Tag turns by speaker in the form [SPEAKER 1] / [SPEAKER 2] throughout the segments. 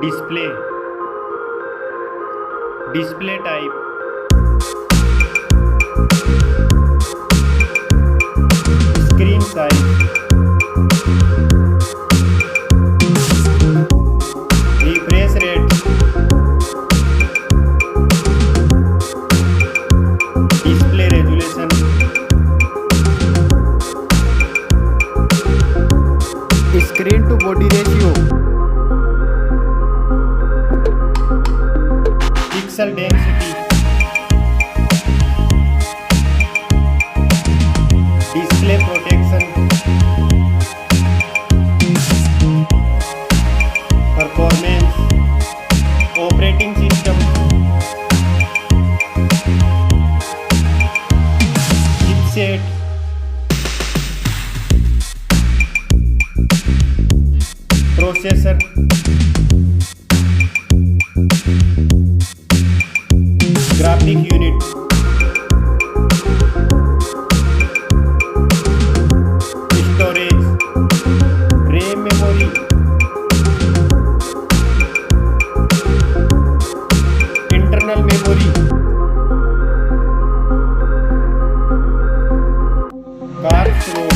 [SPEAKER 1] display, display type, screen size, refresh rate, display resolution, screen to body ratio, pixel density, display protection, performance, operating system, chipset, processor, graphic unit, storage, RAM memory, internal memory, card slot,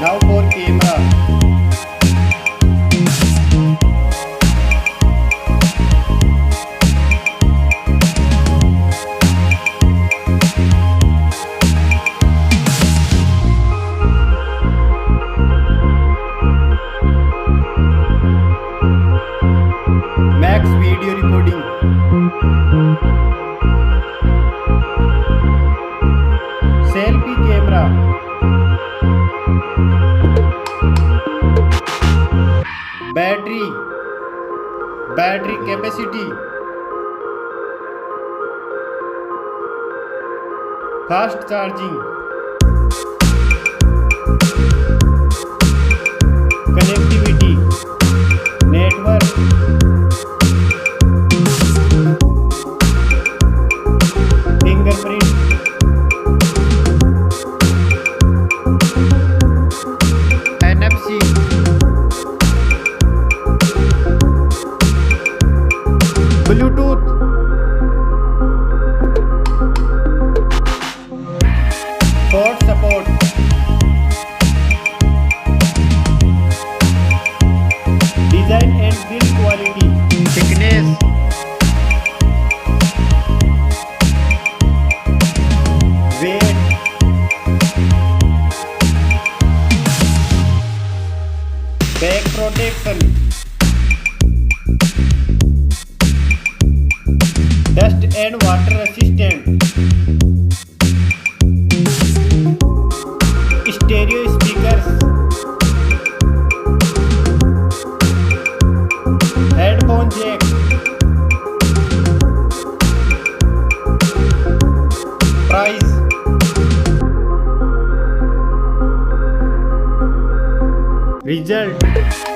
[SPEAKER 1] now for camera, max video recording, selfie camera, battery capacity, fast charging, connectivity, network, fingerprint, NFC, Bluetooth, port support, design and build quality, thickness, weight, back protection, dust and water resistant, stereo speakers, headphone jack, price, result.